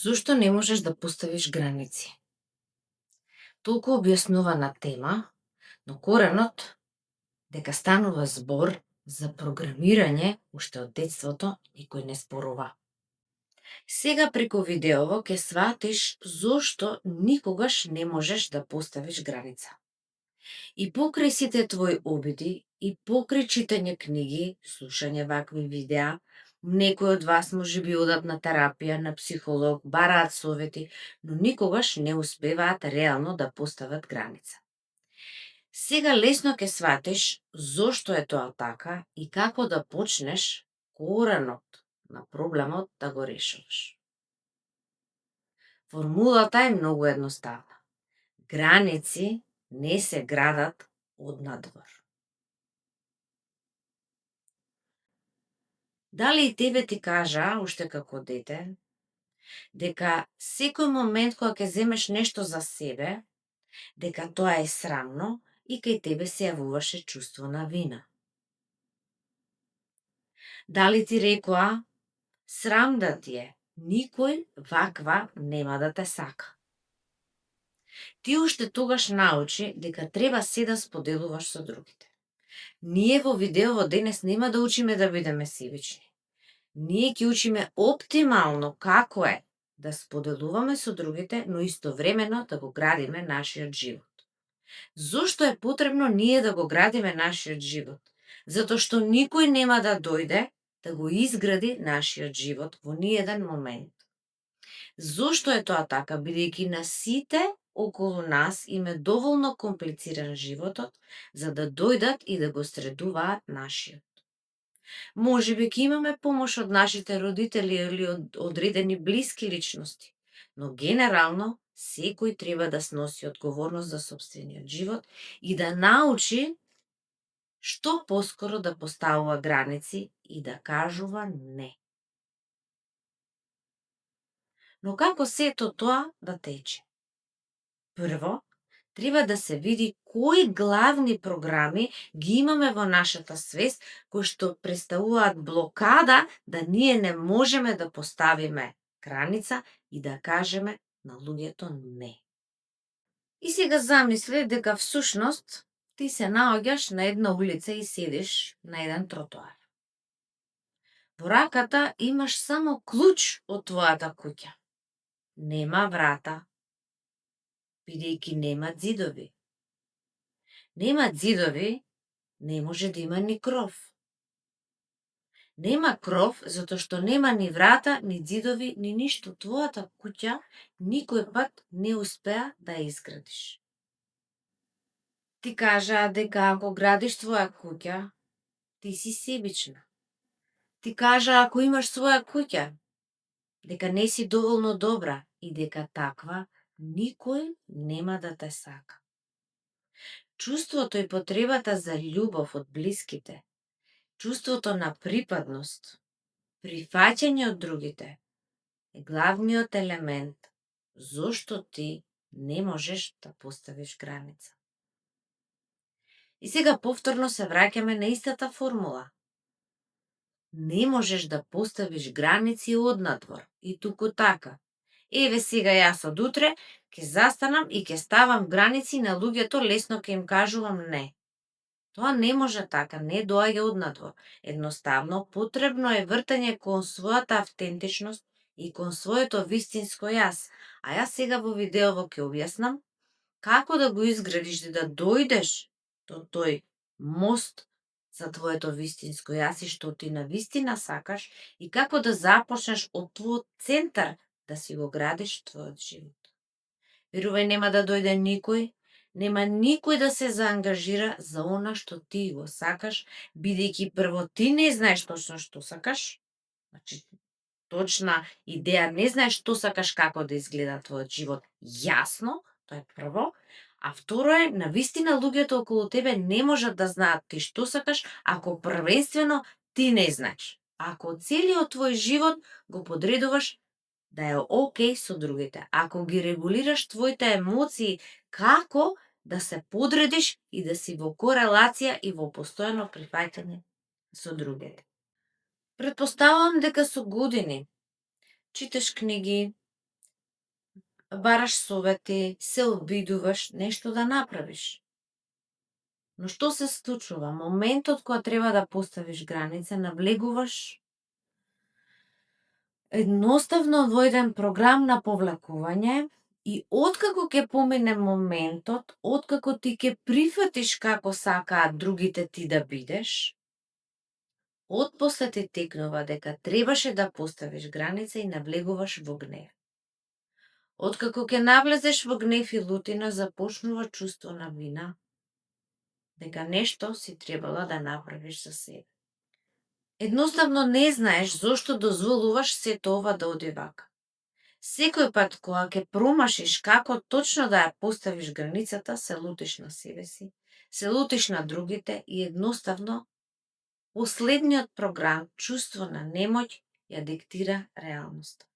Зошто не можеш да поставиш граници? Толку објаснувана тема, но коренот дека станува збор за програмирање уште од детството никој не спорува. Сега преку видеово ќе сватиш зошто никогаш не можеш да поставиш граница. И покрај сите твои обиди, и покрај читање книги, слушање вакви видеа, некои од вас можеби одат на терапија, на психолог, бараат совети, но никогаш не успеваат реално да постават граница. Сега лесно ќе сватиш зошто е тоа така и како да почнеш коренот на проблемот да го решаваш. Формулата е многу едноставна. Граници не се градат однадвор. Дали и тебе ти кажа, уште како дете, дека секој момент кога ќе земеш нешто за себе, дека тоа е срамно и кај тебе се јавуваше чувство на вина? Дали ти рекоа, срам да ти е, никој ваква нема да те сака? Ти уште тогаш научи дека треба се да споделуваш со другите. Ние во видеово денес нема да учиме да бидеме себични. Ние ќе учиме оптимално како е да споделуваме со другите, но истовремено да го градиме нашиот живот. Зошто е потребно ние да го градиме нашиот живот? Затоа што никој нема да дојде да го изгради нашиот живот во ниеден момент. Зошто е тоа така? Бидејќи на сите околу нас им е доволно комплициран животот за да дојдат и да го средуваат нашиот. Можеби ќе имаме помош од нашите родители или од одредени блиски личности, но генерално секој треба да сноси одговорност за сопствениот живот и да научи што поскоро да поставува граници и да кажува не. Но како сето тоа да тече? Прво, треба да се види кои главни програми ги имаме во нашата свест кои што представуваат блокада да ние не можеме да поставиме граница и да кажеме на луѓето не. И сега замисли дека всушност ти се наоѓаш на една улица и седиш на еден тротоар. Во раката имаш само клуч од твојата куќа. Нема врата, бидејќи нема ѕидови. Нема ѕидови, не може да има ни кров. Нема кров, затоа што нема ни врата, ни ѕидови, ни ништо. Твојата куќа никој пат не успеа да ја изградиш. Ти кажаа дека ако градиш твоја куќа, ти си себична. Ти кажаа ако имаш своја куќа, дека не си доволно добра и дека таква никој нема да те сака. Чувството и потребата за љубов од блиските, чувството на припадност, прифаќање од другите е главниот елемент зошто ти не можеш да поставиш граница. И сега повторно се враќаме на истата формула. Не можеш да поставиш граници однадвор и туку така. Еве сега јас од утре ќе застанам и ќе ставам граници на луѓето, лесно ќе им кажувам не. Тоа не може така, не доаѓа однадвор. Едноставно, потребно е вртање кон својата автентичност и кон своето вистинско јас. А јас сега во видеово ќе објаснам како да го изградиш и да дојдеш до тој мост за твоето вистинско јас и што ти навистина сакаш и како да започнеш од твојот центар да си го градиш твојот живот. Верувај, нема да дојде никој, нема никој да се заангажира за она што ти го сакаш, бидејќи прво ти не знаеш точно што сакаш, значи точна идеја не знаеш што сакаш, како да изгледа твојот живот јасно, тоа е прво, а второ е, навистина луѓето околу тебе не можат да знаат ти што сакаш ако првенствено ти не знаеш. Ако целиот твој живот го подредуваш да е окей со другите, ако ги регулираш твоите емоции како да се подредиш и да си во корелација и во постојано прифаќање со другите. Претпоставувам дека со години читаш книги, бараш совети, се обидуваш нешто да направиш. Но што се случува? Моментот кога треба да поставиш граница, навлегуваш едноставно во еден програм на повлекување и откако ќе помине моментот, откако ти ќе прифатиш како сакаат другите ти да бидеш, отпосле ти текнува дека требаше да поставиш граница и навлегуваш во гнев. Откако ќе навлезеш во гнев и лутина, започнува чувство на вина, дека нешто си требала да направиш за себе. Едноставно не знаеш зошто дозволуваш сето ова да оди вака. Секој пат кога ќе промашиш како точно да ја поставиш границата, се лутиш на себе си, се лутиш на другите и едноставно последниот програм, чувство на немоќ, ја диктира реалноста.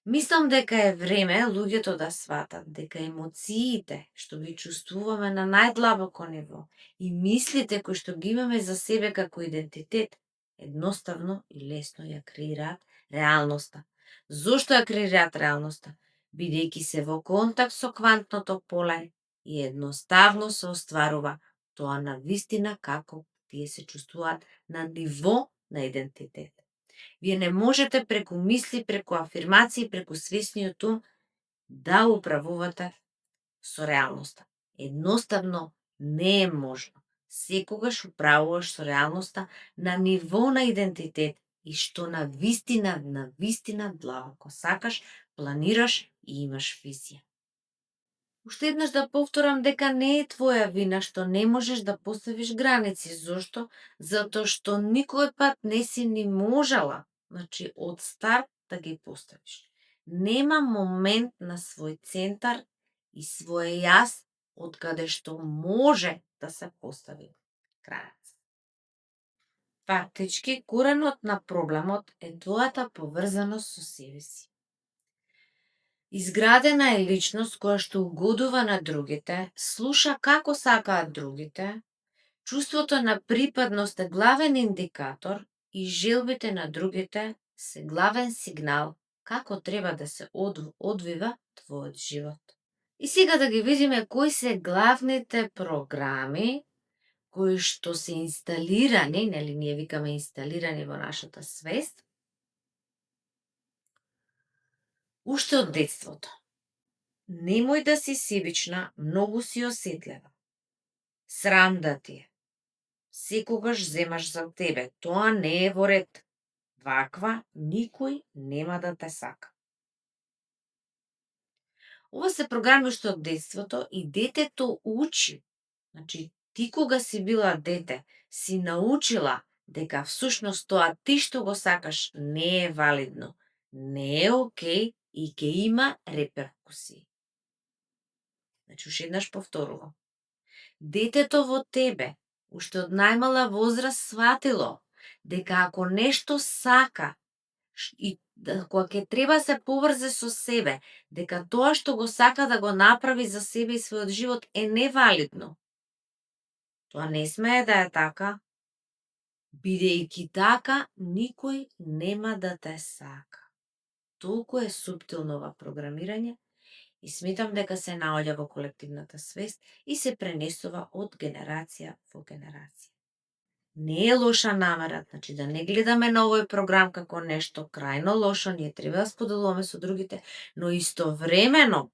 Мислам дека е време луѓето да сватат дека емоциите што ги чувствуваме на најдлабоко ниво и мислите кои што ги имаме за себе како идентитет, едноставно и лесно ја креираат реалноста. Зошто ја креираат реалноста? Бидејќи се во контакт со квантното поле и едноставно се остварува тоа на вистина како тие се чувствуваат на ниво на идентитет. Вие не можете преку мисли, преку афирмации, преку свесниот ум да управувате со реалноста. Едноставно не е можно. Секогаш управуваш со реалноста на ниво на идентитет и што на вистина длабоко сакаш, планираш и имаш визија. Уште еднаш да повторам дека не е твоја вина што не можеш да поставиш граници. Зошто? Затоа што никој пат не си ни можела, значи од старт да ги поставиш. Нема момент на свој центар и свој јас од каде што може да се постави граница. Фактички, коренот на проблемот е твојата поврзаност со себе си. Изградена е личност која што угодува на другите, слуша како сакаат другите, чувството на припадност е главен индикатор и желбите на другите се главен сигнал како треба да се одвива твојот живот. И сега да ги видиме кои се главните програми кои што се инсталирани, нели ние викаме инсталирани во нашата свест, уште од детството. Немој да си себична, многу си осетлива. Срам да ти е. Секогаш земаш за тебе, тоа не е во ред. Ваква никој нема да те сака. Ова се програми уште од детството и детето учи. Значи, ти кога си била дете, си научила дека всушност тоа ти што го сакаш не е валидно, не е окей и ќе има реперкусии. Значи, уште еднаш повторувам. Детето во тебе, уште од најмала возраст сватило дека ако нешто сака и кога ќе треба се поврзе со себе, дека тоа што го сака да го направи за себе и својот живот е невалидно. Тоа не смее да е така, бидејќи така никој нема да те сака. Толку е суптилно ова програмирање и сметам дека се наоѓа во колективната свест и се пренесува од генерација во генерација. Не е лоша намера, значи да не гледаме на овој програм како нешто крајно лошо, ние треба да споделуваме со другите, но истовремено,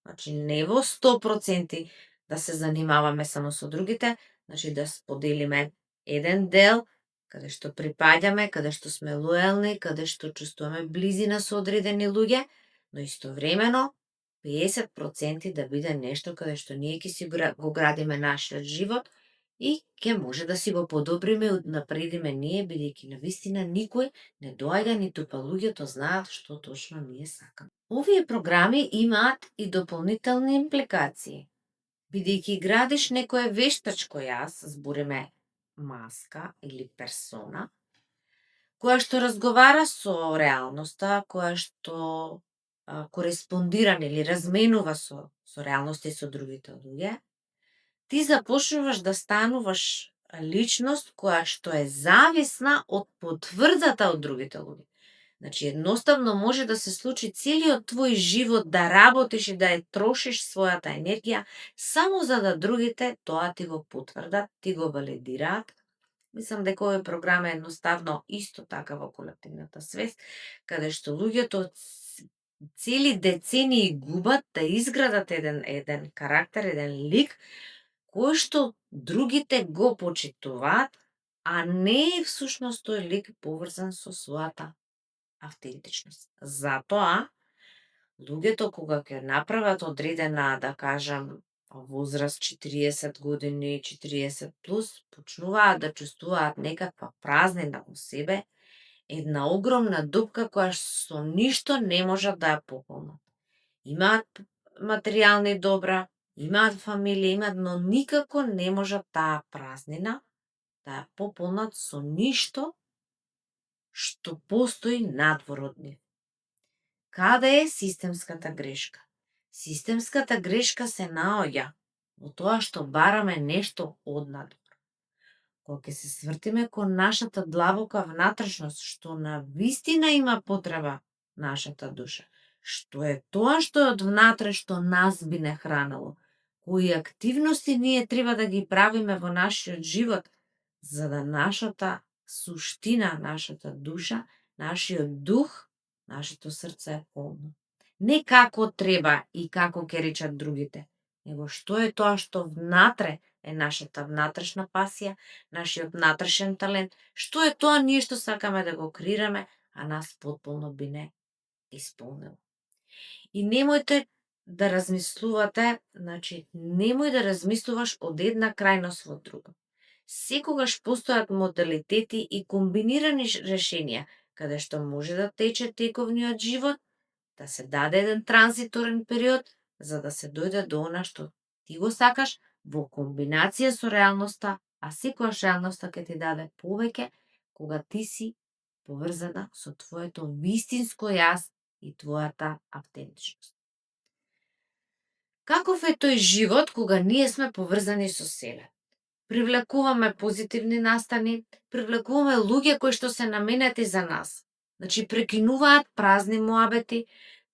значи не во 100% да се занимаваме само со другите, значи да споделиме еден дел каде што припаѓаме, каде што сме лојални, каде што чувствуваме близина со одредени луѓе, но истовремено 50% да биде нешто каде што ние ќе си го градиме нашиот живот и ќе може да си го подобриме и напредиме ние, бидејќи навистина никој не доаѓа ниту па луѓето знаат што точно ние сакаме. Овие програми имаат и дополнителни импликации. Бидејќи градиш некое вештачко јас, збориме маска или персона, која што разговара со реалноста, која што кореспондира или разменува со реалноста и со другите луѓе, ти започнуваш да стануваш личност која што е зависна од потврдата од другите луѓе. Значи, едноставно може да се случи целиот твој живот да работиш и да ја трошиш својата енергија само за да другите тоа ти го потврдат, ти го валидираат. Мислам дека овој програм е едноставно исто така во колективната свест, каде што луѓето цели децении губат да изградат еден карактер, еден лик, кој што другите го почитуваат, а не е всушност тој лик поврзан со својата автентичност. Затоа, луѓето кога ќе направат одредена, да кажам, возраст 40 години, 40 плюс, почнуваат да чувствуваат некаква празнина во себе, една огромна дупка која со ништо не можат да ја пополнат. Имаат материјални добра, имаат фамилија, имаат, но никако не можат таа празнина да ја пополнат со ништо што постои надвор од нив. Каде е системската грешка? Системската грешка се наоѓа во тоа што бараме нешто однадвор. Кога ќе се свртиме кон нашата длабока внатрешност, што на вистина има потреба нашата душа, што е тоа што е од внатре што нас би не хранело, кои активности ние треба да ги правиме во нашиот живот, за да нашата суштина, нашата душа, нашиот дух, нашето срце е полно. Не како треба и како ќе речат другите, него што е тоа што внатре е нашата внатрешна пасија, нашиот внатрешен талент, што е тоа ние што сакаме да го креираме, а нас потполно би не исполнило. И немојте да размислувате, значи, немој да размислуваш од една крајност во друга. Секогаш постојат модалитети и комбинирани решенија, каде што може да тече тековниот живот, да се даде еден транзиторен период, за да се дојде до она што ти го сакаш во комбинација со реалноста, а секојаш реалноста ќе ти даде повеќе кога ти си поврзана со твоето вистинско јас и твојата автентичност. Каков е тој живот кога ние сме поврзани со себе? Привлекуваме позитивни настани, привлекуваме луѓе кои што се наменети за нас. Значи, прекинуваат празни муабети,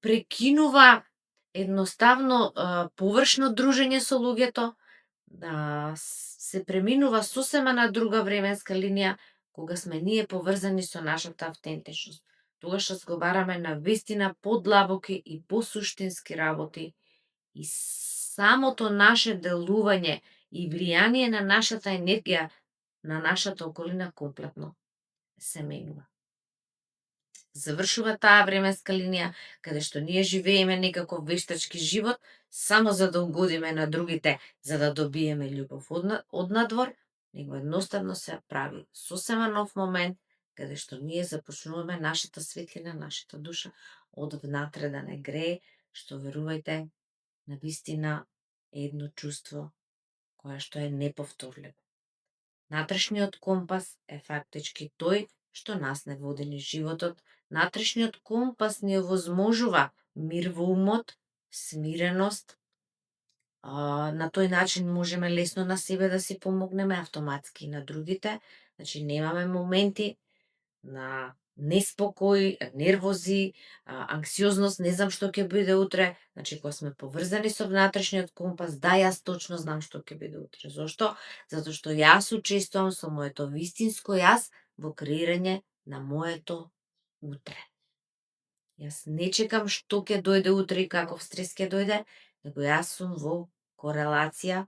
прекинува едноставно површно дружење со луѓето, да се преминува сосема на друга временска линија, кога сме ние поврзани со нашата автентичност. Тогаш разговараме на вистина подлабоки и посуштински работи и самото наше делување и влијание на нашата енергија, на нашата околина комплетно се менува. Завршува таа временска линија, каде што ние живееме некаков вештачки живот, само за да угодиме на другите, за да добиеме љубов однадвор, него едноставно се прави сосема нов момент, каде што ние започнуваме нашата светлина, нашата душа од внатре да не грее, што верувајте, на вистина е едно чувство кое што е неповторливо. Натрешниот компас е фактички тој што нас не води низ животот. Натрешниот компас ни овозможува мир во умот, смиреност. На тој начин можеме лесно на себе да си помогнеме, автоматски и на другите. Значи, немаме моменти на неспокој, нервози, анксиозност, не знам што ќе биде утре. Значи, кога сме поврзани со внатрешниот компас, да, јас точно знам што ќе биде утре. Зошто? Затоа што јас учествувам со моето вистинско јас во креирање на моето утре. Јас не чекам што ќе дојде утре и каков стрес ќе дојде, него јас сум во корелација,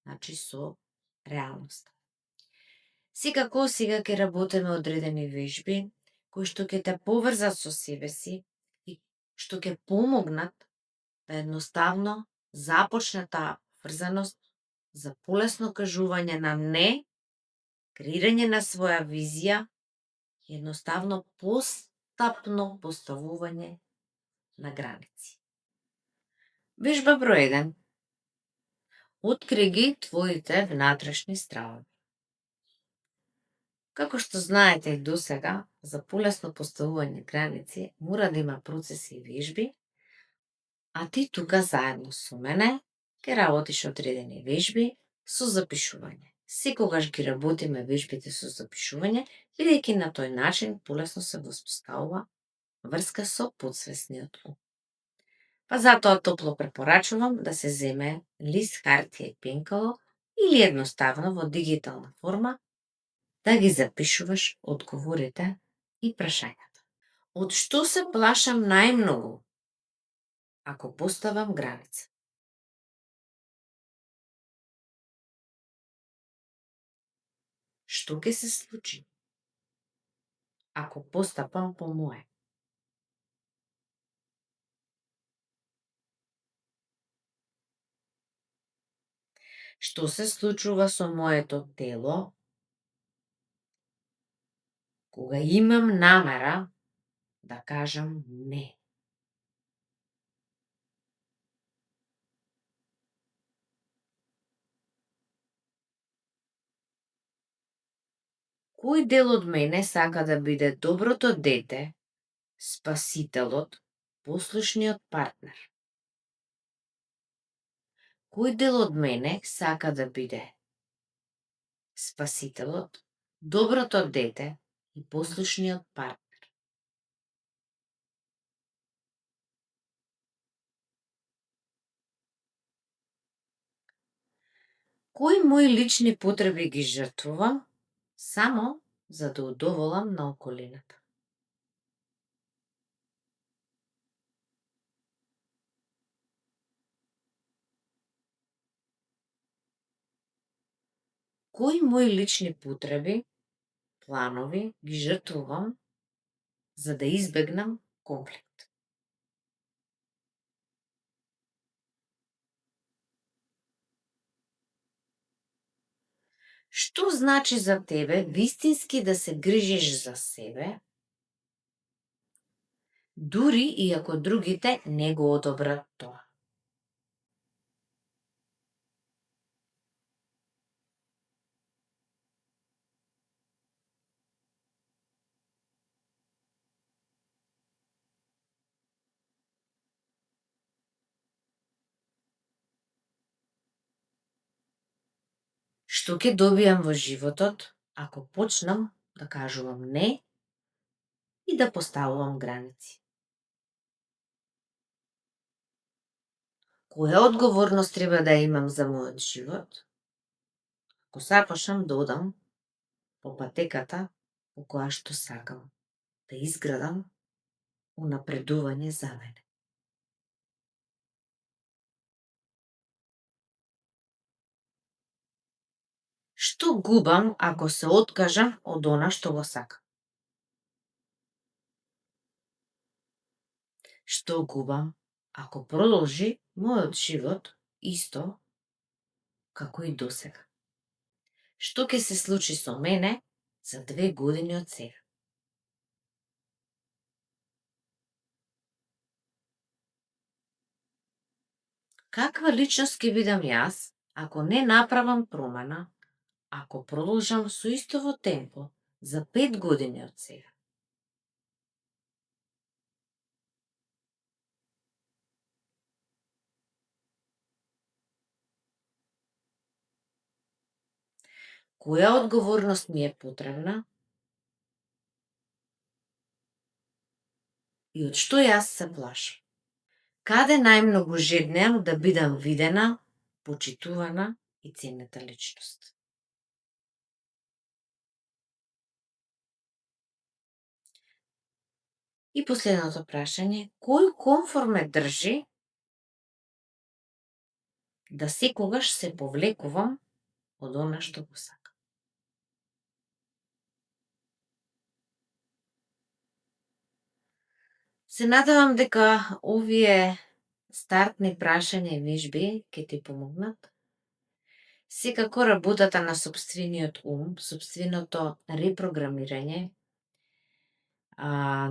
значи, со реалноста. Секако сега ќе работиме одредени вежби, кои што ќе те поврзат со себе си и што ќе помогнат да едноставно започне таа врзаност за полесно кажување на не, креирање на своја визија и едноставно постапно поставување на граници. Вежба број 1. Откри ги твоите внатрешни стравови. Како што знаете и досега, за полесно поставување граници мора да има процеси и вежби, а ти тука заедно со мене ќе работиш одредени вежби со запишување. Секогаш ги работиме вежбите со запишување, бидејќи на тој начин полесно се воспоставува врска со потсвесниот ум. Па затоа топло препорачувам да се земе лист хартија и пенкало или едноставно во дигитална форма да ги запишуваш одговорите и прашањата. Од што се плашам најмногу ако поставам граница? Што ќе се случи ако постапам по мое? Што се случува со моето тело кога имам намера да кажам не? Кој дел од мене сака да биде доброто дете, спасителот, послушниот партнер? Кој дел од мене сака да биде спасителот, доброто дете и послушниот партнер? Кои мои лични потреби ги жртвувам само за да удоволам на околината? Кои мои лични потреби, планови ги жртвувам за да избегнам конфликт? Што значи за тебе вистински да се грижиш за себе, дури и ако другите не го одобрат тоа? Што ќе добијам во животот ако почнам да кажувам не и да поставувам граници? Која одговорност треба да имам за мојот живот ако започнам да одам по патеката по која што сакам да изградам унапредување за мене? Што губам ако се откажам од она што го сакам? Што губам ако продолжи мојот живот исто како и досега? Што ќе се случи со мене за 2 години од сега? Каква личност ќе бидам јас ако не направам промена, ако продолжам со истово темпо за 5 години од сега? Која одговорност ми е потребна и од што јас се плашам? Каде најмногу жеднеам да бидам видена, почитувана и ценета личност? И последното прашање, кој комфор ме држи да секогаш се повлекувам од она што го сакам? Се надевам дека овие стартни прашања и вежби ќе ти помогнат. Секако работата на сопствениот ум, сопственото репрограмирање,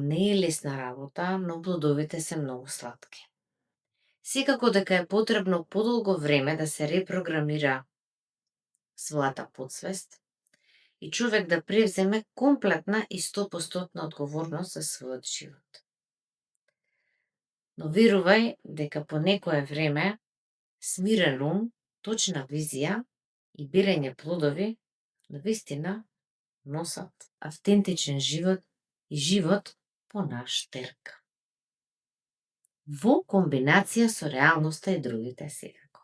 не е лесна работа, но плодовите се многу сладки. Секако дека е потребно подолго време да се репрограмира својата потсвест и човек да превземе комплетна и 100% одговорност за својот живот. Но верувај дека по некое време смирен ум, точна визија и берење плодови навистина носат автентичен живот и живот по наш терк. Во комбинација со реалноста и другите секако.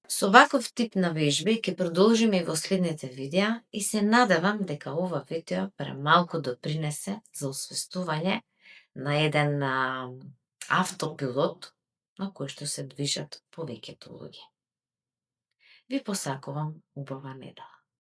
Со ваков тип на вежби ќе продолжиме и во следните видеа и се надевам дека ова видео премалку допринесе за освестување на еден автопилот на кој што се движат повеќето луѓе. Ви посакувам убава недела.